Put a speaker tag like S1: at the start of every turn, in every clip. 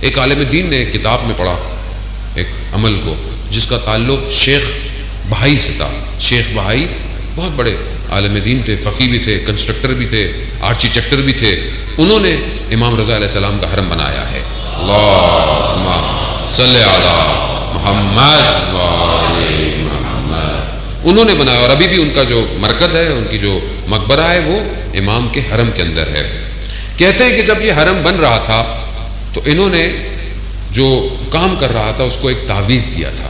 S1: ایک عالم دین نے کتاب میں پڑھا ایک عمل کو جس کا تعلق شیخ بہائی سے تھا. شیخ بہائی بہت بڑے عالم دین تھے، فقیہ بھی تھے، کنسٹرکٹر بھی تھے، آرکیٹیکٹر بھی تھے. انہوں نے امام رضا علیہ السلام کا حرم بنایا ہے. اللہم صلی علی محمد و آل محمد. انہوں نے بنایا اور ابھی بھی ان کا جو مرکز ہے، ان کی جو مقبرہ ہے وہ امام کے حرم کے اندر ہے. کہتے ہیں کہ جب یہ حرم بن رہا تھا تو انہوں نے جو کام کر رہا تھا اس کو ایک تعویذ دیا تھا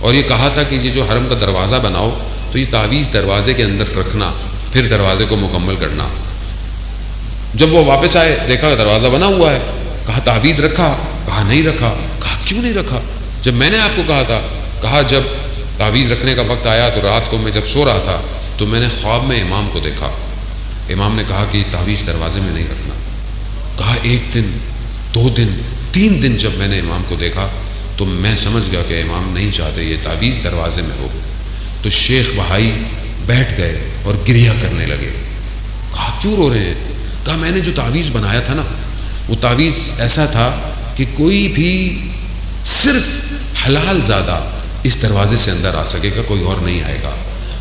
S1: اور یہ کہا تھا کہ یہ جو حرم کا دروازہ بناؤ تو یہ تعویذ دروازے کے اندر رکھنا، پھر دروازے کو مکمل کرنا. جب وہ واپس آئے دیکھا دروازہ بنا ہوا ہے. کہا تعویذ رکھا؟ کہا نہیں رکھا. کہا کیوں نہیں رکھا؟ جب میں نے آپ کو کہا تھا. کہا جب تعویذ رکھنے کا وقت آیا تو رات کو میں جب سو رہا تھا تو میں نے خواب میں امام کو دیکھا. امام نے کہا کہ یہ تعویذ دروازے میں نہیں رکھنا. کہا 1 دن 2 دن 3 دن جب میں نے امام کو دیکھا تو میں سمجھ گیا کہ امام نہیں چاہتے یہ تعویذ دروازے میں ہو. تو شیخ بہائی بیٹھ گئے اور گریہ کرنے لگے. کہا کیوں رو رہے ہیں؟ کہا میں نے جو تعویذ بنایا تھا نا وہ تعویذ ایسا تھا کہ کوئی بھی صرف حلال زادہ اس دروازے سے اندر آ سکے گا، کوئی اور نہیں آئے گا،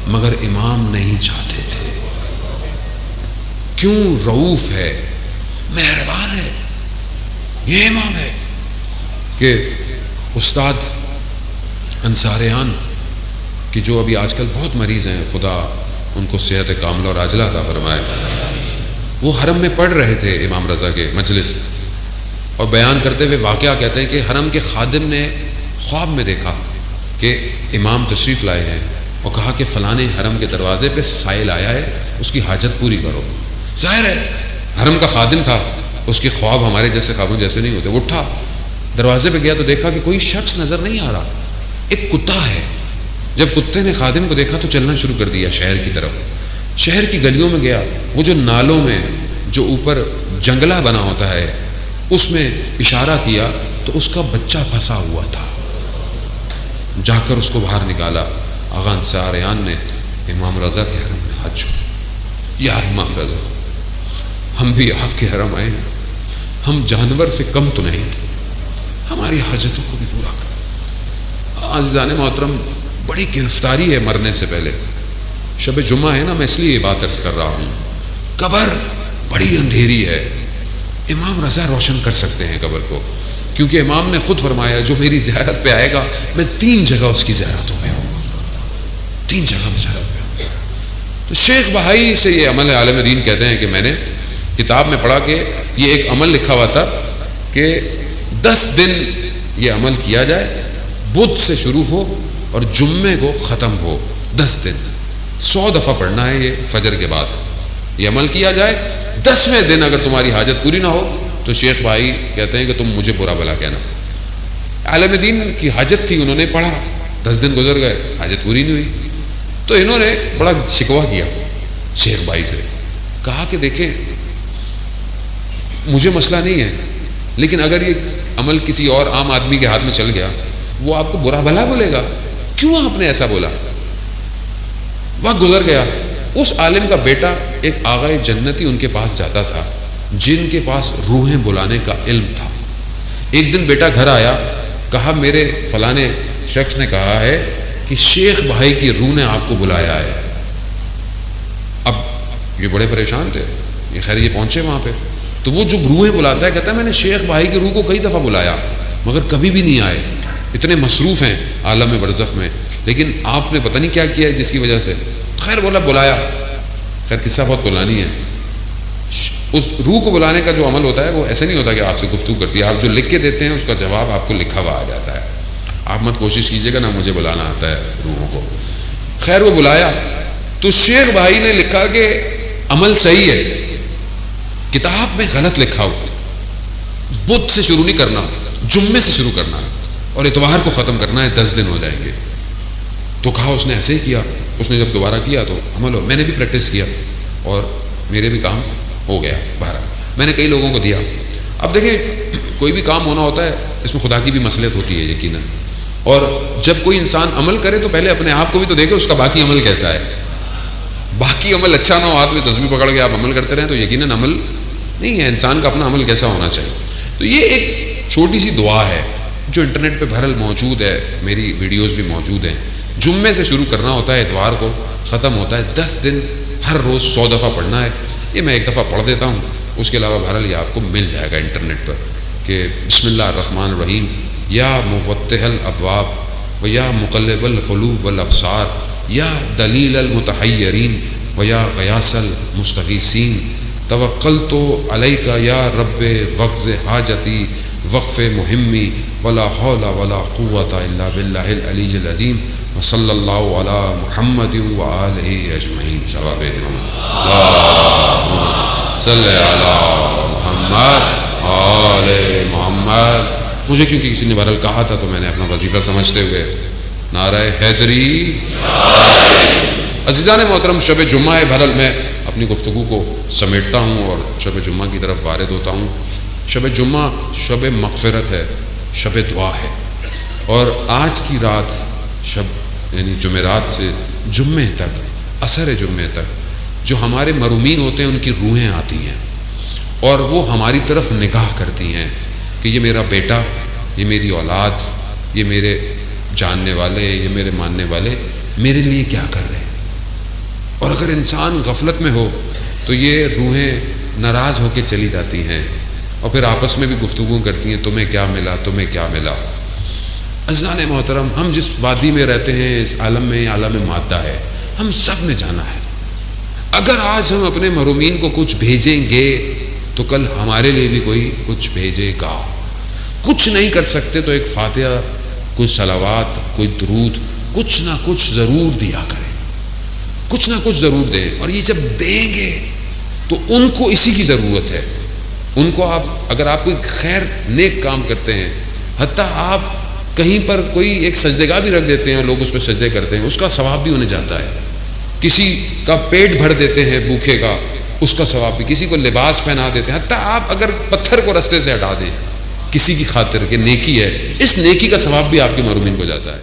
S1: مگر امام نہیں چاہتے تھے. کیوں؟ رؤوف ہے، مہربان ہے. یہ امام ہے کہ استاد انصاریان کہ جو ابھی آج کل بہت مریض ہیں، خدا ان کو صحت کاملہ اور عاجلہ عطا فرمائے، وہ حرم میں پڑھ رہے تھے امام رضا کے مجلس اور بیان کرتے ہوئے واقعہ کہتے ہیں کہ حرم کے خادم نے خواب میں دیکھا کہ امام تشریف لائے ہیں اور کہا کہ فلانے حرم کے دروازے پہ سائل آیا ہے، اس کی حاجت پوری کرو. ظاہر ہے حرم کا خادم تھا، اس کے خواب ہمارے جیسے خوابوں جیسے نہیں ہوتے. وہ اٹھا دروازے پہ گیا تو دیکھا کہ کوئی شخص نظر نہیں آ رہا، ایک کتا ہے. جب کتے نے خادم کو دیکھا تو چلنا شروع کر دیا شہر کی طرف. شہر کی گلیوں میں گیا، وہ جو نالوں میں جو اوپر جنگلہ بنا ہوتا ہے اس میں اشارہ کیا تو اس کا بچہ پھنسا ہوا تھا. جا کر اس کو باہر نکالا. آغا انصاریان نے امام رضا کے حرم میں ہاتھ چھوڑا. یا امام رضا، ہم بھی آپ کے حرم آئے ہیں، ہم جانور سے کم تو نہیں، ہماری حاجتوں کو بھی پورا کر. عزیزان محترم، بڑی گرفتاری ہے مرنے سے پہلے. شب جمعہ ہے نا، میں اس لیے یہ بات عرض کر رہا ہوں. قبر بڑی اندھیری ہے، امام رضا روشن کر سکتے ہیں قبر کو، کیونکہ امام نے خود فرمایا جو میری زیارت پہ آئے گا میں 3 جگہ اس کی زیارتوں میں ہوں، 3 جگہ میں زیارت پہ ہوں. تو شیخ بہائی سے یہ عمل عالم دین کہتے ہیں کہ میں نے کتاب میں پڑھا کہ یہ ایک عمل لکھا ہوا تھا کہ 10 دن یہ عمل کیا جائے، بدھ سے شروع ہو اور جمعے کو ختم ہو. 10 دن 100 دفعہ پڑھنا ہے یہ فجر کے بعد. یہ عمل کیا جائے، 10ویں دن اگر تمہاری حاجت پوری نہ ہو تو شیخ بھائی کہتے ہیں کہ تم مجھے برا بھلا کہنا. عالم دین کی حاجت تھی، انہوں نے پڑھا، 10 دن گزر گئے، حاجت پوری نہیں ہوئی. تو انہوں نے بڑا شکوہ کیا شیخ بھائی سے. کہا کہ دیکھیں مجھے مسئلہ نہیں ہے، لیکن اگر یہ عمل کسی اور عام آدمی کے ہاتھ میں چل گیا وہ آپ کو برا بھلا بولے گا، کیوں آپ نے ایسا بولا؟ وقت گزر گیا. اس عالم کا بیٹا ایک آغائے جنتی ان کے پاس جاتا تھا جن کے پاس روحیں بلانے کا علم تھا. ایک دن بیٹا گھر آیا، کہا میرے فلانے شخص نے کہا ہے کہ شیخ بھائی کی روح نے آپ کو بلایا ہے. اب یہ بڑے پریشان تھے، یہ خیر یہ پہنچے وہاں پہ تو وہ جو روحیں بلاتا ہے کہتا ہے میں نے شیخ بھائی کی روح کو کئی دفعہ بلایا مگر کبھی بھی نہیں آئے، اتنے مصروف ہیں عالم برزخ میں، لیکن آپ نے پتہ نہیں کیا کیا ہے جس کی وجہ سے. خیر بولا بلایا. خیر قصہ بہت بلانی ہے. اس روح کو بلانے کا جو عمل ہوتا ہے وہ ایسے نہیں ہوتا کہ آپ سے گفتگو کرتی ہے، آپ جو لکھ کے دیتے ہیں اس کا جواب آپ کو لکھا ہوا آ جاتا ہے. آپ مت کوشش کیجیے گا نا مجھے بلانا آتا ہے روحوں کو. خیر وہ بلایا تو شیخ بھائی نے لکھا کہ عمل صحیح ہے، کتاب میں غلط لکھا ہو، بدھ سے شروع نہیں کرنا، جمعے سے شروع کرنا اور اتوار کو ختم کرنا ہے، 10 دن ہو جائیں گے. تو کہا اس نے ایسے ہی کیا. اس نے جب دوبارہ کیا تو عمل ہو. میں نے بھی پریکٹس کیا اور میرے بھی کام ہو گیا. بہرحال میں نے کئی لوگوں کو دیا. اب دیکھیں کوئی بھی کام ہونا ہوتا ہے اس میں خدا کی بھی مصلحت ہوتی ہے یقیناً، اور جب کوئی انسان عمل کرے تو پہلے اپنے آپ کو بھی تو دیکھے اس کا باقی عمل کیسا ہے. باقی عمل اچھا نہ ہو، ہاتھ میں تسبیح پکڑ کے آپ عمل کرتے رہیں تو یقیناً عمل نہیں ہے. انسان کا اپنا عمل کیسا ہونا چاہیے. تو یہ ایک چھوٹی سی دعا ہے جو انٹرنیٹ پہ بہرحال موجود ہے، میری ویڈیوز بھی موجود ہیں. جمعے سے شروع کرنا ہوتا ہے، اتوار کو ختم ہوتا ہے. 10 دن ہر روز 100 دفعہ پڑھنا ہے. یہ میں ایک دفعہ پڑھ دیتا ہوں، اس کے علاوہ بہرحال یہ آپ کو مل جائے گا انٹرنیٹ پر کہ بسم اللہ الرحمن الرحیم یا مفتح الابواب و یا مقلب القلوب والابصار یا دلیل المتحیرین و یا غیاث المستغیثین توکلت علیک یا رب وقض حاجتی وقف مہمی ولا حول ولا قوۃ الا باللہ العلی العظیم وصلی اللہ علی محمد وآلہ اجمعین. ثواب صلی علی محمد آل محمد. مجھے کیونکہ کسی نے بہرحال کہا تھا تو میں نے اپنا وظیفہ سمجھتے ہوئے نعرہ حیدری. عزیزان محترم، شب جمعہ ہے، بہرحال میں اپنی گفتگو کو سمیٹتا ہوں اور شب جمعہ کی طرف وارد ہوتا ہوں. شب جمعہ شب مغفرت ہے، شب دعا ہے، اور آج کی رات شب یعنی جمعرات سے جمعے تک، عصر جمعے تک جو ہمارے مرومین ہوتے ہیں ان کی روحیں آتی ہیں اور وہ ہماری طرف نگاہ کرتی ہیں کہ یہ میرا بیٹا، یہ میری اولاد، یہ میرے جاننے والے، یہ میرے ماننے والے میرے لیے کیا کر رہے ہیں. اور اگر انسان غفلت میں ہو تو یہ روحیں ناراض ہو کے چلی جاتی ہیں اور پھر آپس میں بھی گفتگو کرتی ہیں تمہیں کیا ملا، تمہیں کیا ملا. عزیزان محترم، ہم جس وادی میں رہتے ہیں اس عالم میں عالم مادہ ہے، ہم سب نے جانا ہے. اگر آج ہم اپنے محرومین کو کچھ بھیجیں گے تو کل ہمارے لیے بھی کوئی کچھ بھیجے گا. کچھ نہیں کر سکتے تو ایک فاتحہ، کچھ صلوات، کوئی درود، کچھ نہ کچھ ضرور دیا کریں، کچھ نہ کچھ ضرور دیں. اور یہ جب دیں گے تو ان کو اسی کی ضرورت ہے. ان کو اگر آپ کوئی خیر نیک کام کرتے ہیں، حتیٰ آپ کہیں پر کوئی ایک سجدے گاہ بھی رکھ دیتے ہیں، لوگ اس پہ سجدے کرتے ہیں، اس کا ثواب بھی انہیں جاتا ہے. کسی کا پیٹ بھر دیتے ہیں بھوکے کا، اس کا ثواب بھی. کسی کو لباس پہنا دیتے ہیں، حتیٰ آپ اگر پتھر کو رستے سے ہٹا دیں کسی کی خاطر کہ نیکی ہے، اس نیکی کا ثواب بھی آپ کے محرومین کو جاتا ہے.